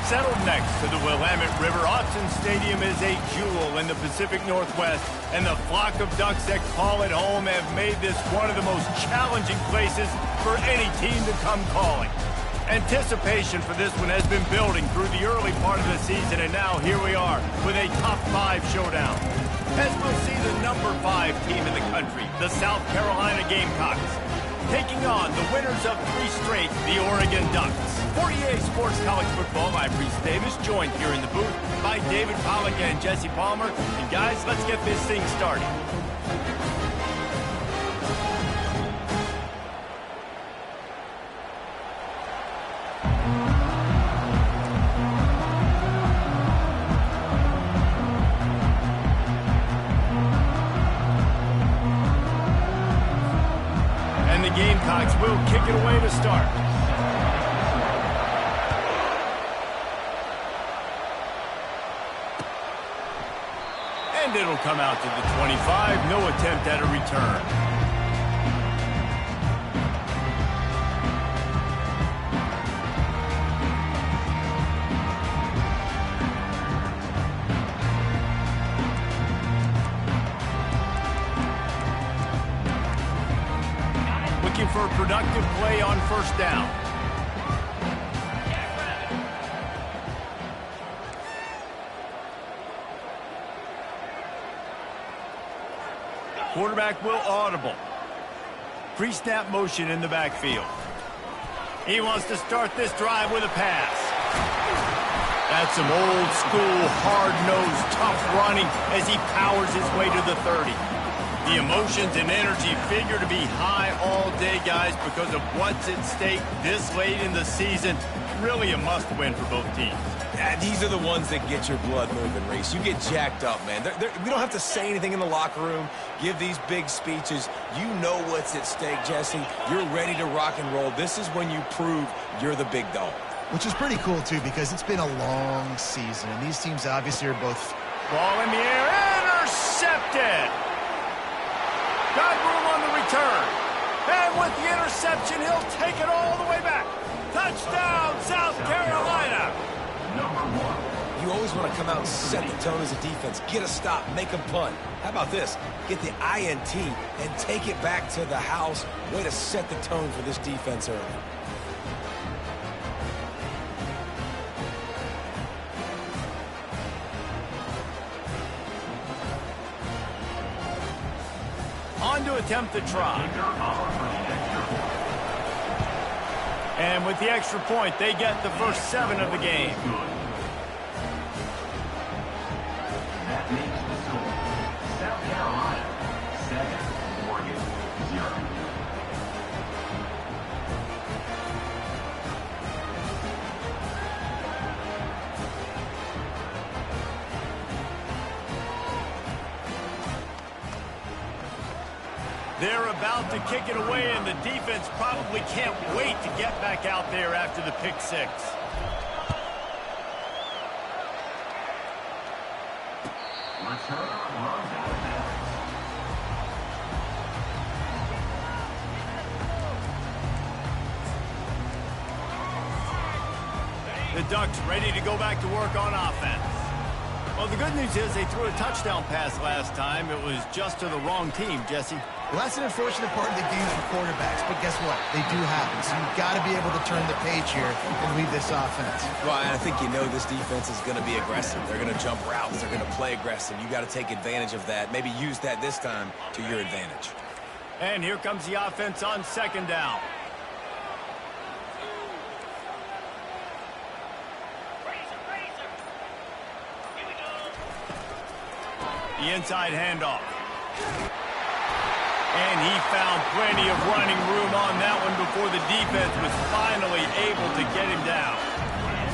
Settled next to the Willamette River, Autzen Stadium is a jewel in the Pacific Northwest, and the flock of Ducks that call it home have made this one of the most challenging places for any team to come calling. Anticipation for this one has been building through the early part of the season, and now here we are with a top 5 showdown. As we'll see the number 5 team in the country, the South Carolina Gamecocks, taking on the winners of 3 straight, the Oregon Ducks. For EA Sports College Football, I'm Reese Davis, joined here in the booth by David Pollack and Jesse Palmer. And guys, let's get this thing started. And the Gamecocks will kick it away to start. And it'll come out to the 25. No attempt at a return. Looking for a productive play on first down. Quarterback will audible. Pre-snap motion in the backfield. He wants to start this drive with a pass. That's some old school, hard-nosed, tough running as he powers his way to the 30. The emotions and energy figure to be high all day, guys, because of what's at stake this late in the season. Really a must-win for both teams. Yeah, these are the ones that get your blood moving, Reese. You get jacked up, man. We don't have to say anything in the locker room, give these big speeches. You know what's at stake, Jesse. You're ready to rock and roll. This is when you prove you're the big dog. Which is pretty cool, too, because it's been a long season, and these teams obviously are both... Ball in the air, intercepted! Got room on the return. And with the interception, he'll take it all the way back. Touchdown, South Carolina! You always want to come out and set the tone as a defense. Get a stop, make a punt. How about this? Get the INT and take it back to the house. Way to set the tone for this defense early. On to attempt the try. And with the extra point, they get the first 7 of the game. That makes the score South Carolina 7, Oregon 0. They're about to kick it away, and the defense probably can't wait to get back out there after the pick 6. The Ducks ready to go back to work on offense. Well, the good news is they threw a touchdown pass last time. It was just to the wrong team, Jesse. Well, that's an unfortunate part of the game for quarterbacks, but guess what? They do happen, so you've got to be able to turn the page here and lead this offense. Well, and I think you know this defense is going to be aggressive. They're going to jump routes. They're going to play aggressive. You got to take advantage of that. Maybe use that this time to your advantage. And here comes the offense on second down. The inside handoff. And he found plenty of running room on that one before the defense was finally able to get him down.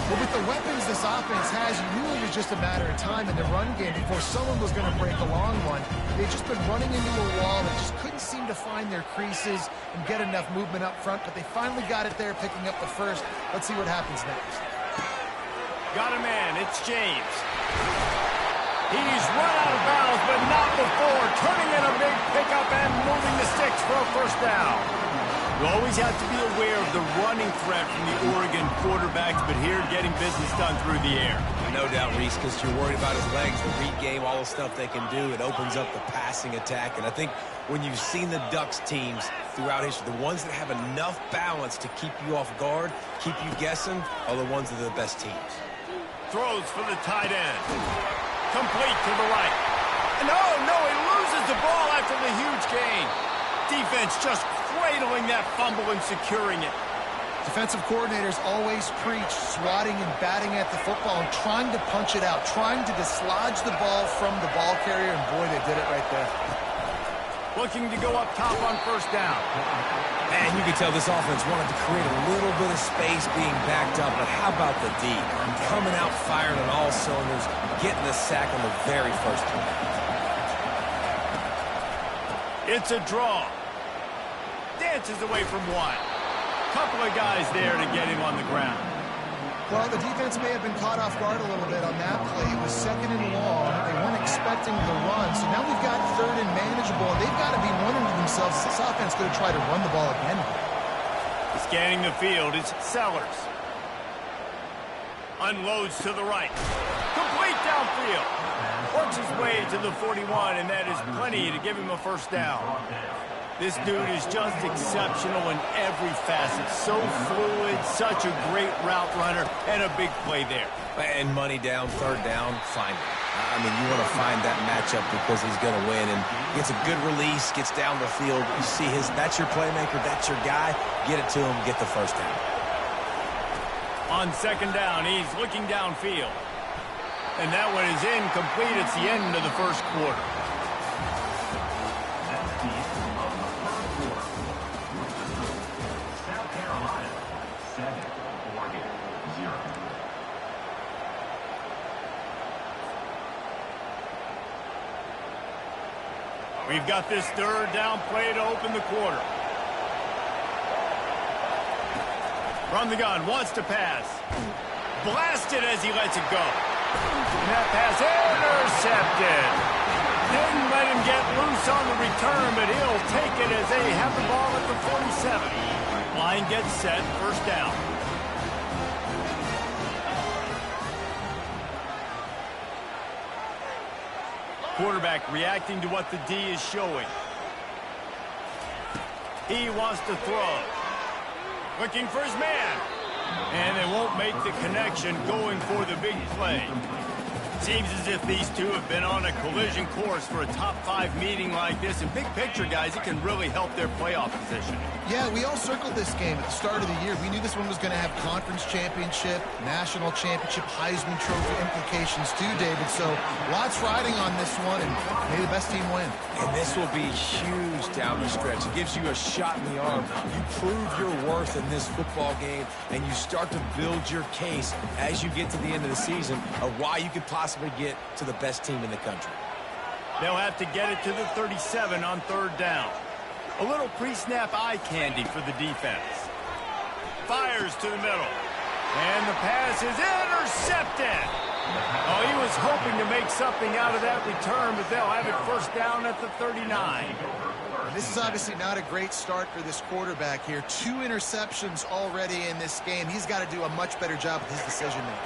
Well, with the weapons this offense has, you knew it was just a matter of time in the run game before someone was going to break a long one. They've just been running into a wall and just couldn't seem to find their creases and get enough movement up front, but they finally got it there, picking up the first. Let's see what happens next. Got a man. It's James. He's run out of bounds, but not before turning in a big pickup and moving the sticks for a first down. You always have to be aware of the running threat from the Oregon quarterbacks, but here getting business done through the air. No doubt, Reese, because you're worried about his legs, the read game, all the stuff they can do. It opens up the passing attack. And I think when you've seen the Ducks teams throughout history, the ones that have enough balance to keep you off guard, keep you guessing, are the ones that are the best teams. Throws for the tight end. Complete to the right. And oh, no, he loses the ball after the huge gain. Defense just cradling that fumble and securing it. Defensive coordinators always preach swatting and batting at the football and trying to punch it out, trying to dislodge the ball from the ball carrier, and boy, they did it right there. Looking to go up top on first down. And you can tell this offense wanted to create a little bit of space being backed up, but how about the D? Coming out firing on all cylinders, getting the sack on the very first play. It's a draw. Dances away from one. Couple of guys there to get him on the ground. Well, the defense may have been caught off guard a little bit on that play. It was second and long. They weren't expecting the run. So now we've got third and manageable, and they've got to be wondering to themselves, is this offense going to try to run the ball again? Scanning the field, it's Sellers. Unloads to the right. Complete downfield. Works his way to the 41, and that is plenty to give him a first down. This dude is just exceptional in every facet. So fluid, such a great route runner, and a big play there. And money down, third down, find him. I mean, you want to find that matchup because he's going to win. And gets a good release, gets down the field. You see that's your playmaker, that's your guy. Get it to him, get the first down. On second down, he's looking downfield. And that one is incomplete. It's the end of the first quarter. We've got this third down play to open the quarter. Run the gun, wants to pass. Blasted as he lets it go. And that pass intercepted. Didn't let him get loose on the return, but he'll take it as they have the ball at the 47. Line gets set, first down. Quarterback reacting to what the D is showing. He wants to throw. Looking for his man. And they won't make the connection, going for the big play. Seems as if these two have been on a collision course for a top-5 meeting like this. And big picture, guys, it can really help their playoff position. Yeah, we all circled this game at the start of the year. We knew this one was going to have conference championship, national championship, Heisman Trophy implications too, David. So lots riding on this one, and may the best team win. And this will be huge down the stretch. It gives you a shot in the arm. You prove your worth in this football game, and you start to build your case as you get to the end of the season of why you could possibly get to the best team in the country. They'll have to get it to the 37 on third down. A little pre-snap eye candy for the defense. Fires to the middle. And the pass is intercepted. Oh, he was hoping to make something out of that return, but they'll have it first down at the 39. This is obviously not a great start for this quarterback here. 2 interceptions already in this game. He's got to do a much better job with his decision-making.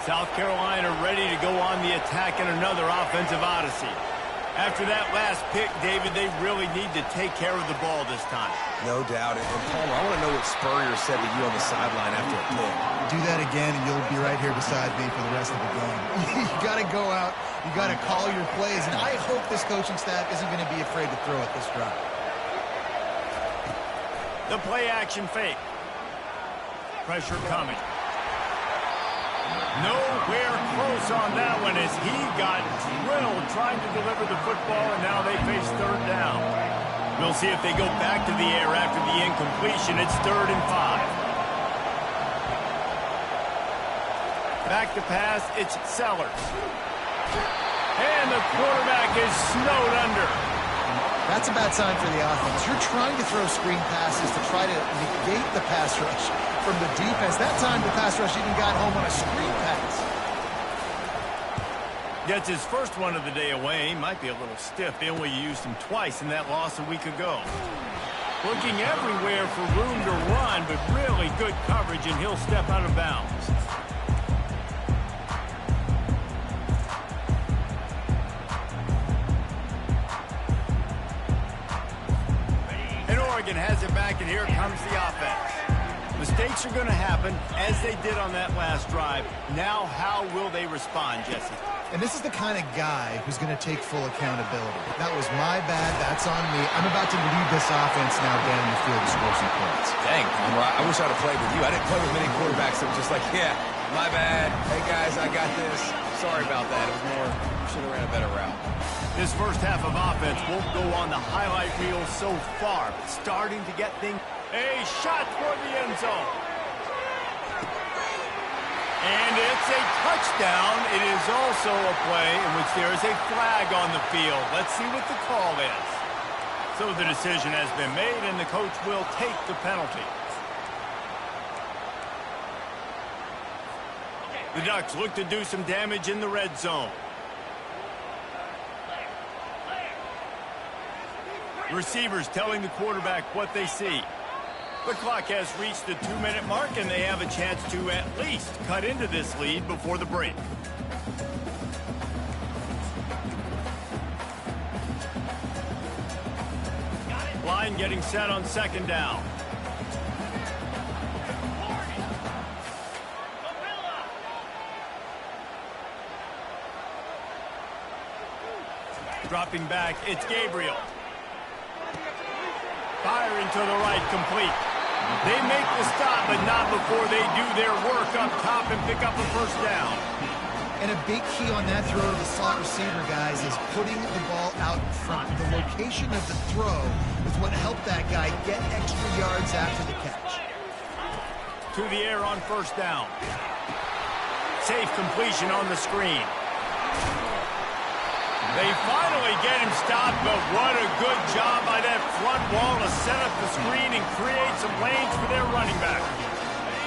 South Carolina ready to go on the attack in another offensive odyssey. After that last pick, David, they really need to take care of the ball this time. No doubt. And Palmer, I want to know what Spurrier said to you on the sideline after a pick. Do that again, and you'll be right here beside me for the rest of the game. You got to go out. You got to call your plays, and I hope this coaching staff isn't going to be afraid to throw it this drive. The play action fake. Pressure coming. Nowhere close on that one as he got drilled trying to deliver the football, and now they face third down. We'll see if they go back to the air after the incompletion. It's 3rd and 5. Back to pass, it's Sellers. And the quarterback is snowed under. That's a bad sign for the offense. You're trying to throw screen passes to try to negate the pass rush from the defense. That time the pass rush even got home on a screen pass. Gets his first one of the day away. Might be a little stiff. They only used him twice in that loss a week ago. Looking everywhere for room to run, but really good coverage, and he'll step out of bounds. And Oregon has it back, and here comes the offense. Mistakes are going to happen, as they did on that last drive. Now, how will they respond, Jesse? And this is the kind of guy who's going to take full accountability. That was my bad. That's on me. I'm about to lead this offense now down the field to score some points. Dang, I wish I'd have played with you. I didn't play with many quarterbacks that were just like, yeah, my bad. Hey, guys, I got this. Sorry about that. It was more, should have ran a better route. This first half of offense won't go on the highlight reel so far, but starting to get things. A shot toward the end zone. And it's a touchdown. It is also a play in which there is a flag on the field. Let's see what the call is. So the decision has been made, and the coach will take the penalty. The Ducks look to do some damage in the red zone. Receivers telling the quarterback what they see. The clock has reached the 2-minute mark, and they have a chance to at least cut into this lead before the break. Line getting set on second down. Dropping back, it's Gabriel. Firing to the right, complete. They make the stop, but not before they do their work up top and pick up a first down. And a big key on that throw to the slot receiver, guys, is putting the ball out in front. The location of the throw is what helped that guy get extra yards after the catch. To the air on first down. Safe completion on the screen. They finally get him stopped, but what a good job by that front wall to set up the screen and create some lanes for their running back.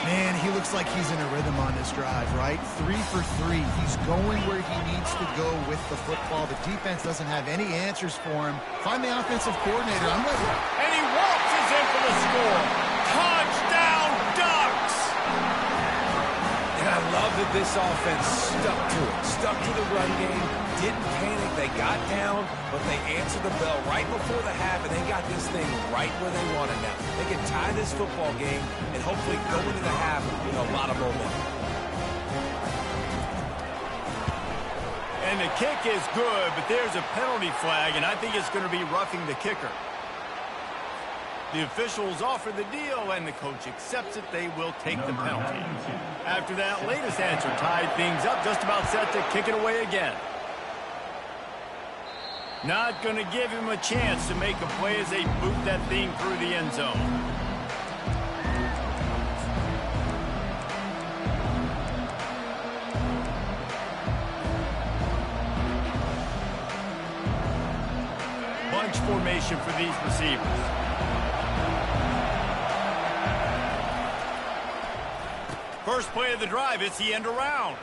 Man, he looks like he's in a rhythm on this drive, right? 3 for 3. He's going where he needs to go with the football. The defense doesn't have any answers for him. Find the offensive coordinator. I'm with him. And he waltzes in for the score. Touchdown, Ducks! And I love that this offense stuck to it. Stuck to the run game. Didn't panic. They got down, but they answered the bell right before the half, and they got this thing right where they want it now. They can tie this football game and hopefully go into the half with a lot of momentum. And the kick is good, but there's a penalty flag, and I think it's going to be roughing the kicker. The officials offer the deal, and the coach accepts it. They will take the penalty. After that latest answer tied things up, just about set to kick it away again. Not going to give him a chance to make a play as they boot that thing through the end zone. Bunch formation for these receivers. First play of the drive, it's the end around.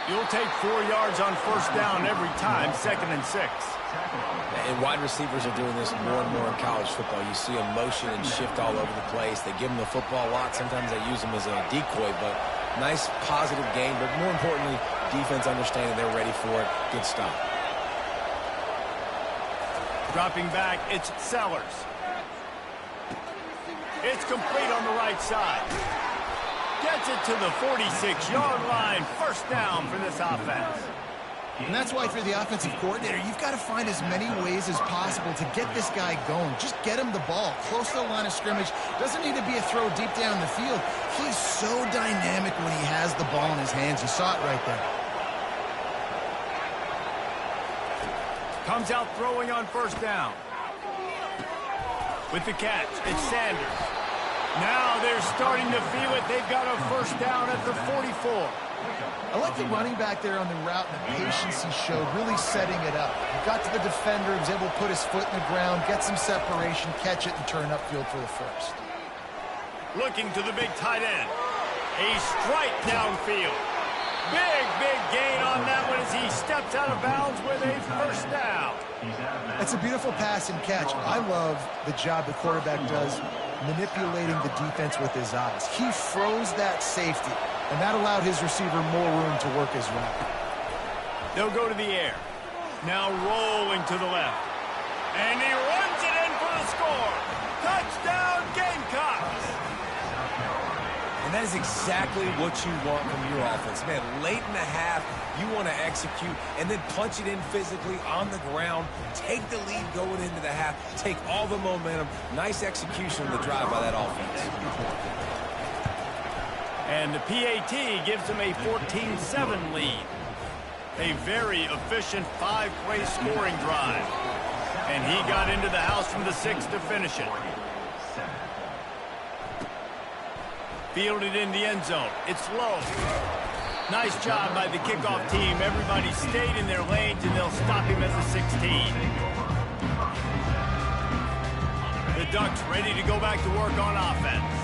You'll take 4 yards on first down every time, 2nd and 6. And wide receivers are doing this more and more in college football. You see them motion and shift all over the place. They give them the football a lot. Sometimes they use them as a decoy, but nice, positive game. But more importantly, defense understanding they're ready for it. Good stop. Dropping back, it's Sellers. It's complete on the right side. Gets it to the 46-yard line. First down for this offense. And that's why for the offensive coordinator, you've got to find as many ways as possible to get this guy going. Just get him the ball close to the line of scrimmage. Doesn't need to be a throw deep down the field. He's so dynamic when he has the ball in his hands. You saw it right there. Comes out throwing on first down. With the catch, it's Sanders. Now they're starting to feel it. They've got a first down at the 44. I like the running back there on the route and the patience he showed, really setting it up. He got to the defender, he was able to put his foot in the ground, get some separation, catch it, and turn upfield for the first. Looking to the big tight end. A strike downfield. Big gain on that one as he steps out of bounds with a first down. It's a beautiful pass and catch. I love the job the quarterback does manipulating the defense with his eyes. He froze that safety, and that allowed his receiver more room to work his route. They'll go to the air. Now rolling to the left. And he runs it in for the score. Touchdown, Gamecocks! And that is exactly what you want from your offense. Man, late in the half, you want to execute and then punch it in physically on the ground. Take the lead going into the half. Take all the momentum. Nice execution on the drive by that offense. And the PAT gives him a 14-7 lead. A very efficient 5-play scoring drive. And he got into the house from the 6 to finish it. Fielded in the end zone. It's low. Nice job by the kickoff team. Everybody stayed in their lanes, and they'll stop him at the 16. The Ducks ready to go back to work on offense.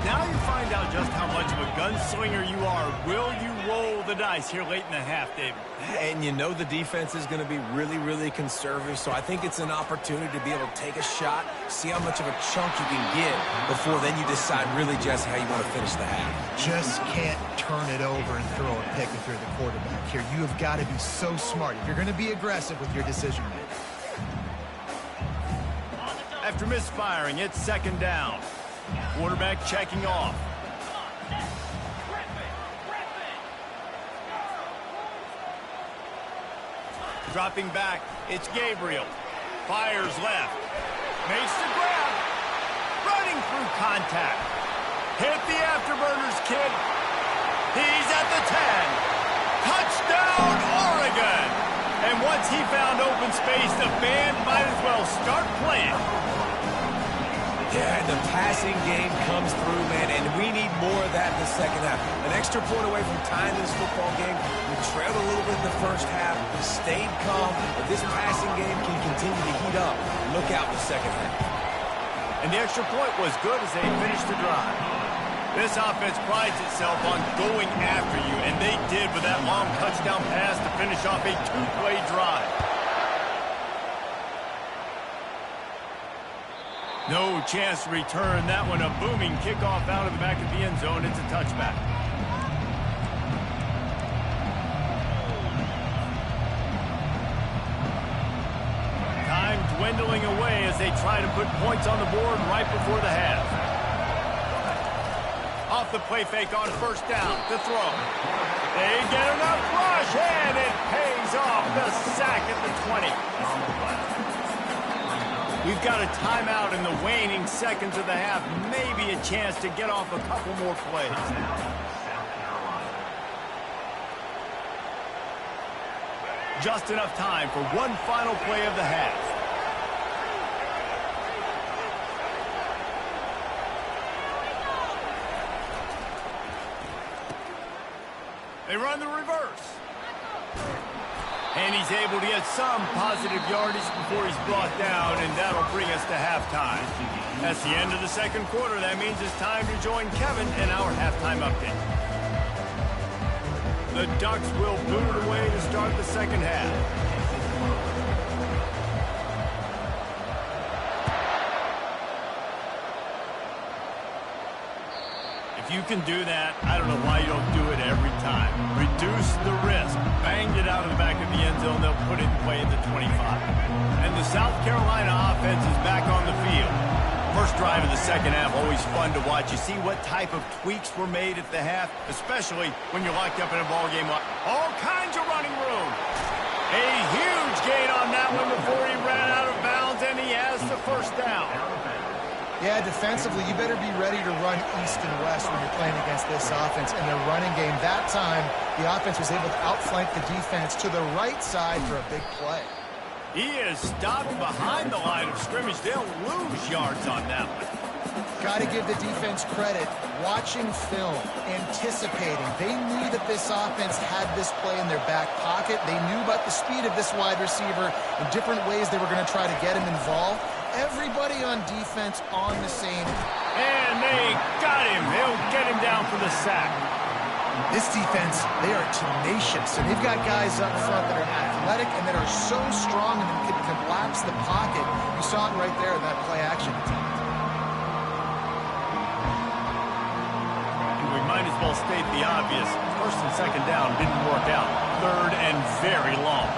Now you find out just how much of a gunslinger you are. Will you roll the dice here late in the half, David? And you know the defense is going to be really conservative, so I think it's an opportunity to be able to take a shot, see how much of a chunk you can get before then you decide really just how you want to finish the half. Just can't turn it over and throw a pick if you're the quarterback here. You have got to be so smart if you're going to be aggressive with your decision making. After misfiring, it's second down. Quarterback checking off. Dropping back, it's Gabriel. Fires left. Makes the grab. Running through contact. Hit the afterburners, kid. He's at the 10. Touchdown, Oregon. And once he found open space, the band might as well start playing. Yeah, the passing game comes through, man, and we need more of that in the second half. An extra point away from tying this football game. We trailed a little bit in the first half, stayed calm, but this passing game can continue to heat up. Look out in the second half. And the extra point was good as they finished the drive. This offense prides itself on going after you, and they did with that long touchdown pass to finish off a 2-play drive. No chance to return that one. A booming kickoff out of the back of the end zone. It's a touchback. Time dwindling away as they try to put points on the board right before the half. Off the play fake on first down. The throw. They get enough rush, and it pays off. The sack at the 20. We've got a timeout in the waning seconds of the half. Maybe a chance to get off a couple more plays. Just enough time for one final play of the half. They run the reverse. And he's able to get some positive yardage before he's brought down, and that'll bring us to halftime. That's the end of the second quarter. That means it's time to join Kevin in our halftime update. The Ducks will boot it away to start the second half. If you can do that, I don't know why you don't do it every time. Reduce the risk. Banged it out of the back of the end zone. They'll put it in play at the 25. And the South Carolina offense is back on the field. First drive of the second half, always fun to watch. You see what type of tweaks were made at the half, especially when you're locked up in a ball game. All kinds of running room. A huge gain on that one before he ran out of bounds, and he has the first down. Yeah, defensively, you better be ready to run east and west when you're playing against this offense and their running game. That time, the offense was able to outflank the defense to the right side for a big play. He is stopped behind the line of scrimmage. They'll lose yards on that one. Got to give the defense credit. Watching film, anticipating. They knew that this offense had this play in their back pocket. They knew about the speed of this wide receiver and different ways they were going to try to get him involved. Everybody on defense on the same. And they got him. They'll get him down for the sack. This defense, they are tenacious, and they've got guys up front that are athletic and that are so strong and can collapse the pocket. You saw it right there in that play action attempt. We might as well state the obvious. First and second down didn't work out. Third and very long.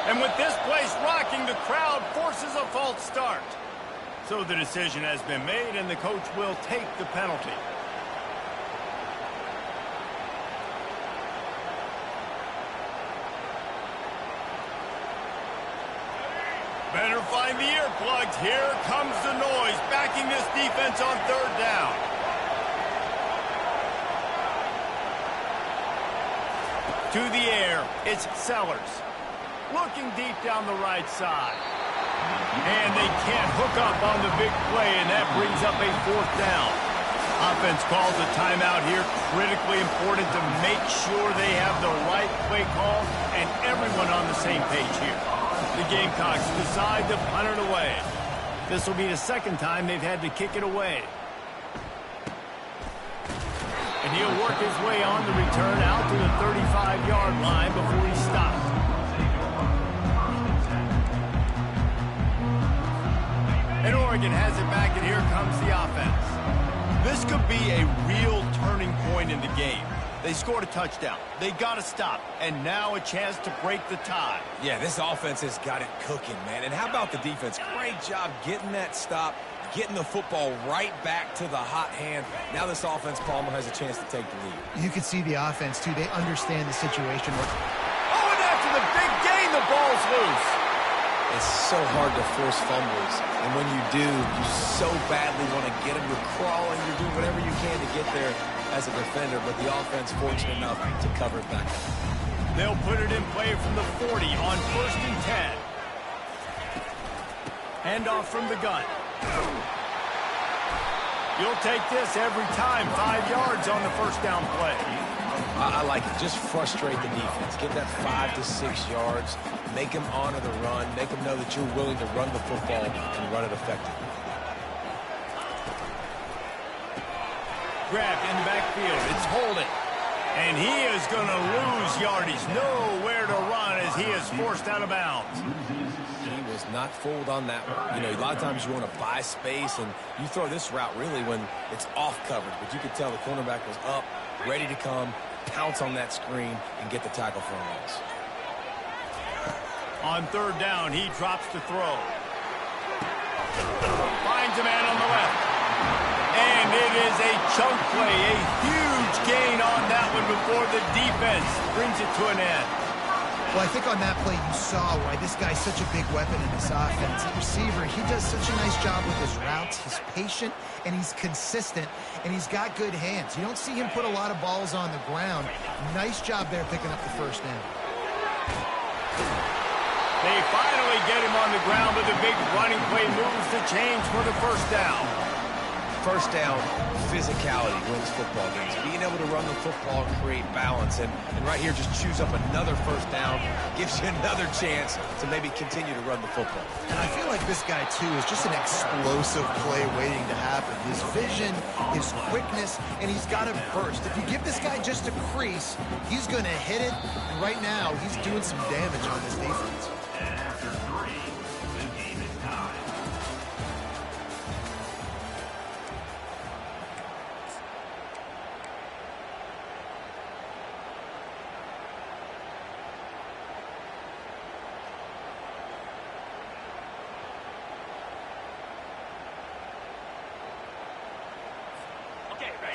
And with this place rocking, the crowd forces a false start. So the decision has been made, and the coach will take the penalty. Better find the earplugs. Here comes the noise, backing this defense on third down. To the air, it's Sellers. Looking deep down the right side. And they can't hook up on the big play, and that brings up a fourth down. Offense calls a timeout here. Critically important to make sure they have the right play call and everyone on the same page here. The Gamecocks decide to punt it away. This will be the second time they've had to kick it away. And he'll work his way on the return out to the 35-yard line before he stops. And Oregon has it back, and here comes the offense. This could be a real turning point in the game. They scored a touchdown. They got to stop. And now a chance to break the tie. Yeah, this offense has got it cooking, man. And how about the defense? Great job getting that stop, getting the football right back to the hot hand. Now this offense, Palmer, has a chance to take the lead. You can see the offense, too. They understand the situation. Oh, and after the big gain, the ball's loose. It's so hard to force fumbles, and when you do, you so badly want to get them. You're crawling, you're doing whatever you can to get there as a defender, but the offense fortunate enough to cover it back. They'll put it in play from the 40 on 1st and 10. Handoff from the gun. You'll take this every time. 5 yards on the first down play. I like it. Just frustrate the defense. Get that 5 to 6 yards. Make them honor the run. Make them know that you're willing to run the football and run it effectively. Grabbed in the backfield. It's Holden. And he is going to lose yardage. Nowhere to run as he is forced out of bounds. He was not fooled on that one. You know, a lot of times you want to buy space, and you throw this route really when it's off coverage. But you could tell the cornerback was up, ready to come, pounce on that screen, and get the tackle for a loss. On third down, he drops to throw. Finds a man on the left. And it is a chunk play, a huge gain on that one before the defense brings it to an end. Well, I think on that play you saw why this guy's such a big weapon in this offense. The receiver, he does such a nice job with his routes. He's patient, and he's consistent, and he's got good hands. You don't see him put a lot of balls on the ground. Nice job there picking up the first down. They finally get him on the ground, but the big running play moves the change for the first down. First down, physicality wins football games. Being able to run the football and create balance. And right here, just choose up another first down. Gives you another chance to maybe continue to run the football. And I feel like this guy, too, is just an explosive play waiting to happen. His vision, his quickness, and he's got a burst. If you give this guy just a crease, he's going to hit it. And right now, he's doing some damage on this defense. And after 3, the game is tied.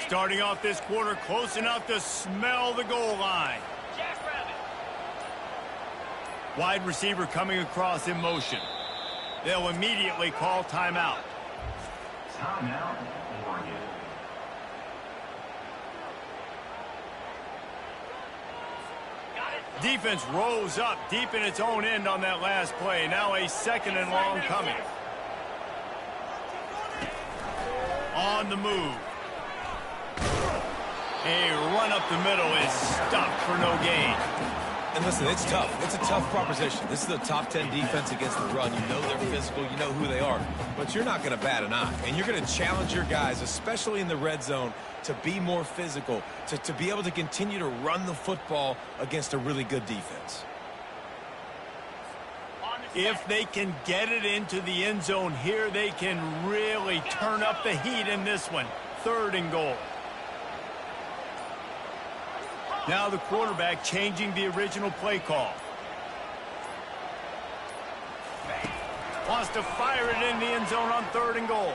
Starting off this quarter close enough to smell the goal line. Wide receiver coming across in motion. They'll immediately call timeout. Timeout, Oregon. Defense rose up deep in its own end on that last play. Now a 2nd and long coming. On the move. A run up the middle is stopped for no gain. And listen, it's tough. It's a tough proposition. This is a top 10 defense against the run. You know they're physical. You know who they are. But you're not going to bat an eye. And you're going to challenge your guys, especially in the red zone, to be more physical, to be able to continue to run the football against a really good defense. If they can get it into the end zone here, they can really turn up the heat in this one. 3rd and goal. Now the quarterback changing the original play call. Wants to fire it in the end zone on 3rd and goal.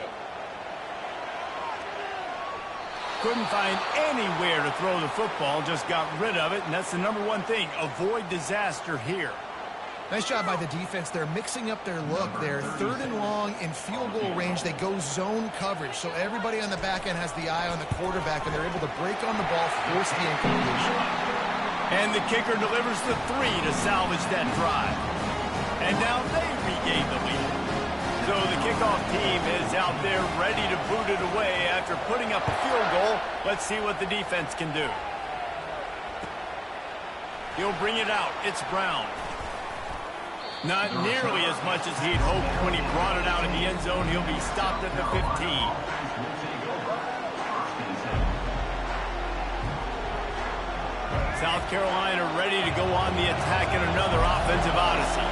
Couldn't find anywhere to throw the football, just got rid of it, and that's the #1 thing. Avoid disaster here. Nice job by the defense. They're mixing up their look. They're 3rd and long in field goal range. They go zone coverage. So everybody on the back end has the eye on the quarterback, and they're able to break on the ball, force the incompletion. And the kicker delivers the 3 to salvage that drive. And now they regain the lead. So the kickoff team is out there ready to boot it away after putting up a field goal. Let's see what the defense can do. He'll bring it out. It's Brown. Not nearly as much as he'd hoped when he brought it out in the end zone. He'll be stopped at the 15. South Carolina ready to go on the attack in another offensive odyssey.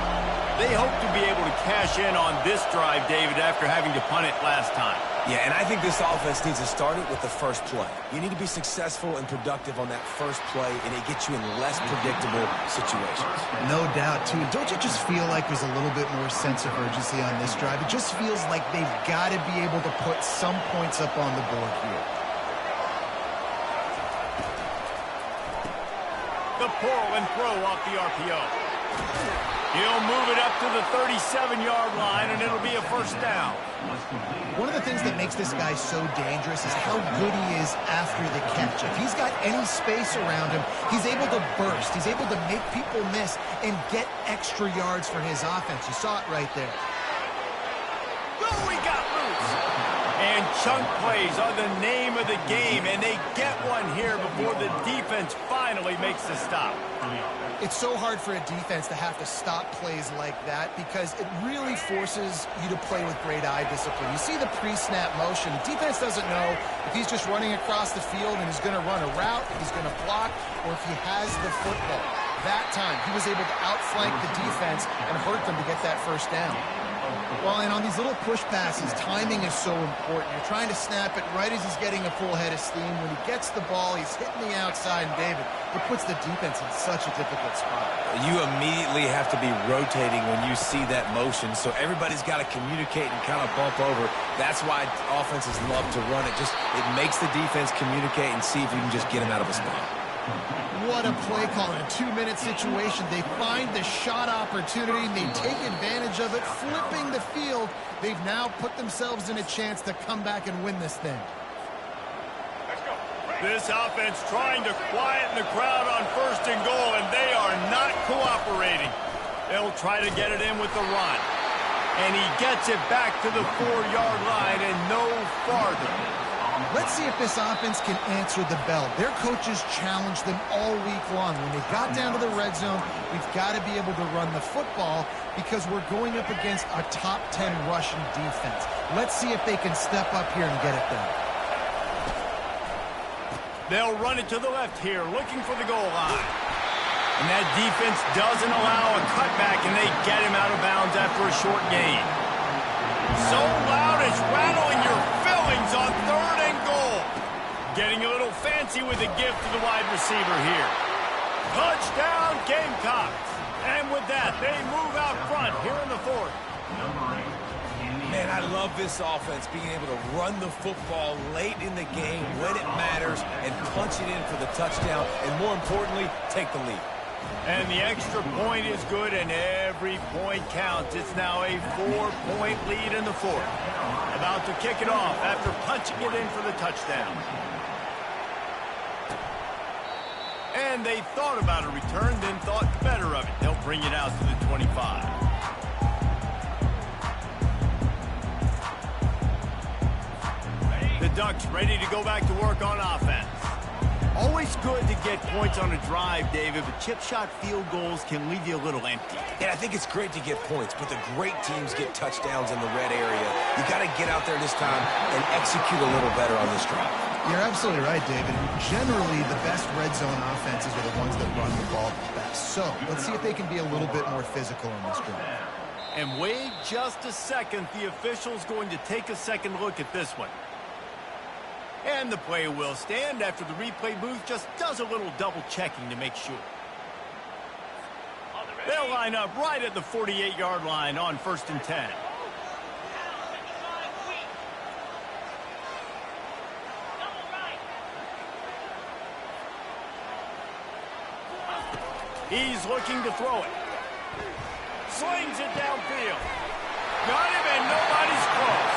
They hope to be able to cash in on this drive, David, after having to punt it last time. Yeah, and I think this offense needs to start it with the first play. You need to be successful and productive on that first play, and it gets you in less predictable situations. No doubt, too. Don't you just feel like there's a little bit more sense of urgency on this drive? It just feels like they've got to be able to put some points up on the board here. The pull and throw off the RPO. He'll move it up to the 37-yard line, and it'll be a 1st down. One of the things that makes this guy so dangerous is how good he is after the catch. If he's got any space around him, he's able to burst. He's able to make people miss and get extra yards for his offense. You saw it right there. Oh, he got loose. And chunk plays are the name of the game, and they get one here before the defense finally makes the stop. It's so hard for a defense to have to stop plays like that because it really forces you to play with great eye discipline. You see the pre-snap motion. The defense doesn't know if he's just running across the field and he's going to run a route, if he's going to block, or if he has the football. That time, he was able to outflank the defense and hurt them to get that 1st down. Well, and on these little push passes, timing is so important. You're trying to snap it right as he's getting a full head of steam. When he gets the ball, he's hitting the outside, and David, it puts the defense in such a difficult spot. You immediately have to be rotating when you see that motion, so everybody's got to communicate and kind of bump over. That's why offenses love to run it. It makes the defense communicate and see if you can just get him out of a spot. What a play call in a 2-minute situation. They find the shot opportunity. They take advantage of it, flipping the field. They've now put themselves in a chance to come back and win this thing. This offense trying to quieten the crowd on 1st and goal, and they are not cooperating. They'll try to get it in with the run. And he gets it back to the 4-yard line and no farther. Let's see if this offense can answer the bell. Their coaches challenged them all week long. When they got down to the red zone, we've got to be able to run the football because we're going up against a top 10 rushing defense. Let's see if they can step up here and get it done. They'll run it to the left here, looking for the goal line. And that defense doesn't allow a cutback, and they get him out of bounds after a short gain. So loud it's rattling your fillings on 3rd and goal. Getting a little fancy with a gift to the wide receiver here. Touchdown, Gamecocks. And with that, they move out front here in the 4th. Man, I love this offense, being able to run the football late in the game when it matters and punch it in for the touchdown, and more importantly, take the lead. And the extra point is good, and every point counts. It's now a 4-point lead in the 4th. About to kick it off after punching it in for the touchdown. And they thought about a return, then thought better of it. They'll bring it out to the 25. The Ducks ready to go back to work on offense. Always always good to get points on a drive, David, but chip shot field goals can leave you a little empty. And I think it's great to get points, but the great teams get touchdowns in the red area. You got to get out there this time and execute a little better on this drive. You're absolutely right, David. Generally, the best red zone offenses are the ones that run the ball the best. So let's see if they can be a little bit more physical in this drive. And wait just a second. The official's going to take a second look at this one. And the play will stand after the replay booth just does a little double checking to make sure. They'll line up right at the 48-yard line on 1st and 10. He's looking to throw it. Slings it downfield. Got him, and nobody's close.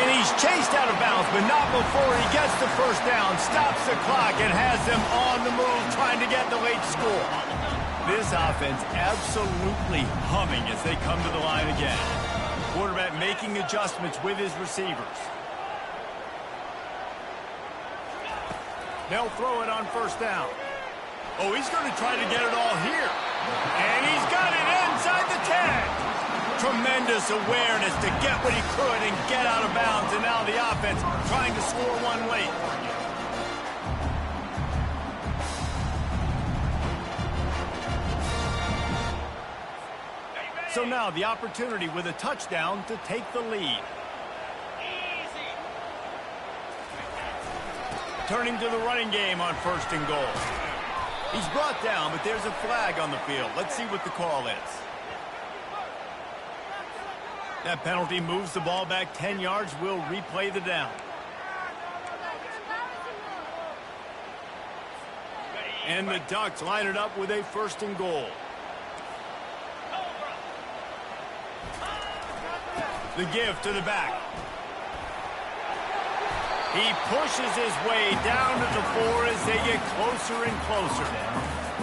And he's chased out of bounds, but not before he gets the first down, stops the clock, and has them on the move trying to get the late score. This offense absolutely humming as they come to the line again. Quarterback making adjustments with his receivers. They'll throw it on 1st down. Oh, he's going to try to get it all here. And he's got it inside the 10. Tremendous awareness to get what he could and get out of bounds. And now the offense trying to score one late. So now the opportunity with a touchdown to take the lead. Turning to the running game on 1st and goal. He's brought down, but there's a flag on the field. Let's see what the call is. That penalty moves the ball back 10 yards. We'll replay the down. And the Ducks line it up with a 1st and goal. The give to the back. He pushes his way down to the 4 as they get closer and closer.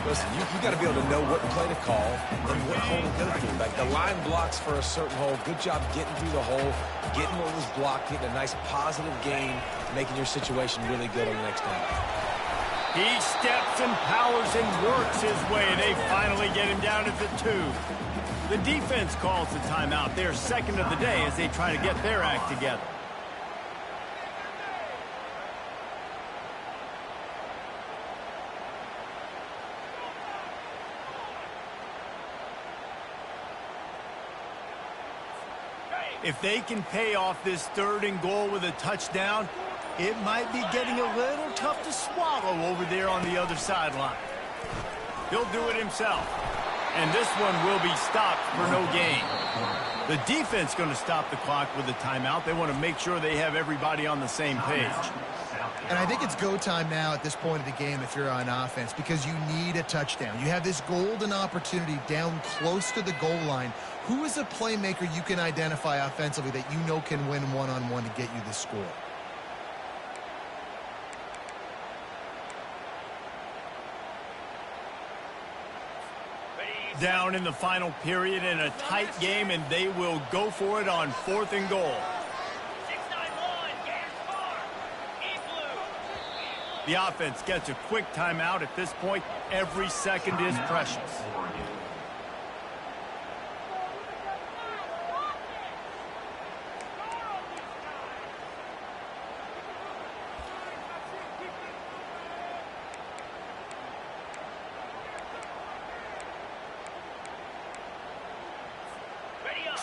Listen, you got to be able to know what play to call and what hole to go through. Like the line blocks for a certain hole. Good job getting through the hole, getting what was blocked, getting a nice positive gain, making your situation really good on the next down. He steps and powers and works his way. They finally get him down at the 2. The defense calls the timeout. They're second of the day as they try to get their act together. If they can pay off this 3rd and goal with a touchdown, it might be getting a little tough to swallow over there on the other sideline. He'll do it himself. And this one will be stopped for no gain. The defense going to stop the clock with a timeout. They want to make sure they have everybody on the same page. And I think it's go time now at this point of the game if you're on offense because you need a touchdown. You have this golden opportunity down close to the goal line. Who is a playmaker you can identify offensively that you know can win one-on-one to get you the score? Down in the final period in a tight game, and they will go for it on 4th and goal. The offense gets a quick timeout at this point. Every second is precious.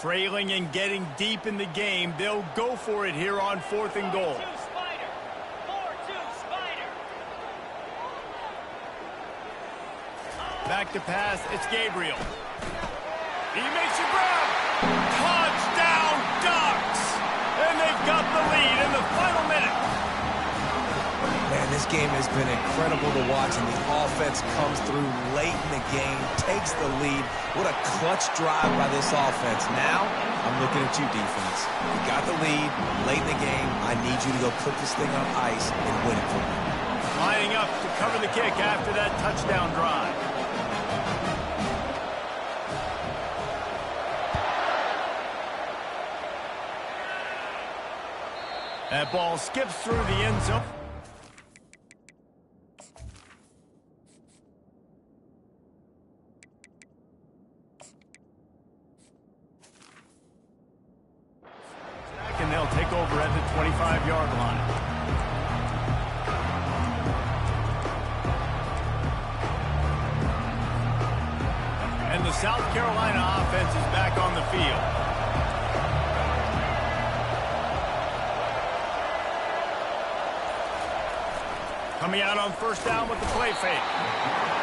Trailing and getting deep in the game, they'll go for it here on 4th and goal. Back to pass, it's Gabriel. He makes a grab. Touchdown, Ducks! And they've got the lead in the final minute. Man, this game has been incredible to watch, and the offense comes through late in the game, takes the lead. What a clutch drive by this offense. Now, I'm looking at you, defense. You got the lead late in the game. I need you to go put this thing on ice and win it for me. Lining up to cover the kick after that touchdown drive. That ball skips through the end zone. 25-yard line. And the South Carolina offense is back on the field. Coming out on first down with the play fake.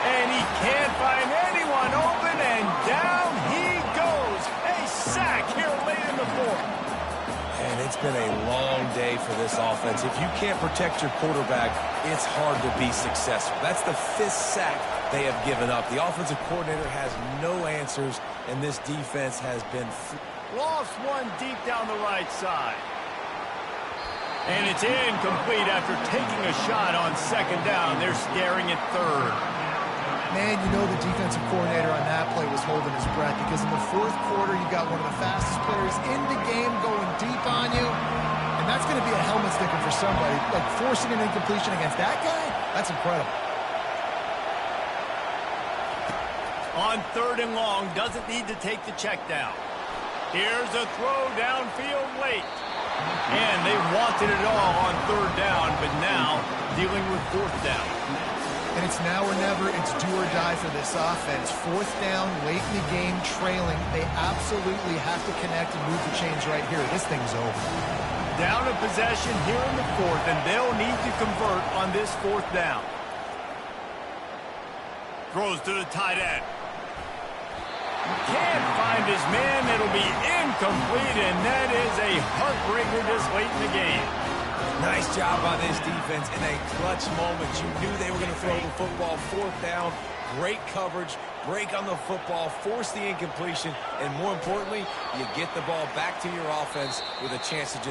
And he can't find anyone open, and down he goes. A sack here late in the fourth. And it's been a long day for this offense. If you can't protect your quarterback, it's hard to be successful. That's the 5th sack they have given up. The offensive coordinator has no answers, and this defense has been... Lost one deep down the right side. And it's incomplete after taking a shot on second down. They're staring at third. Man, you know the defensive coordinator on that play was holding his breath, because in the fourth quarter, you got one of the fastest players in the game going deep on you, and that's going to be a helmet sticker for somebody. Like, forcing an incompletion against that guy, that's incredible. On third and long, doesn't need to take the check down. Here's a throw downfield late. And they wanted it all on third down, but now dealing with fourth down. And it's now or never. It's do or die for this offense. Fourth down, late in the game, trailing. They absolutely have to connect and move the chains right here. This thing's over. Down a possession here in the fourth, and they'll need to convert on this fourth down. Throws to the tight end. Can't find his man. It'll be incomplete, and that is a heartbreaker this late in the game. Nice job by this defense in a clutch moment. You knew they were going to throw the football. Fourth down, great coverage, break on the football, force the incompletion, and more importantly, you get the ball back to your offense with a chance to just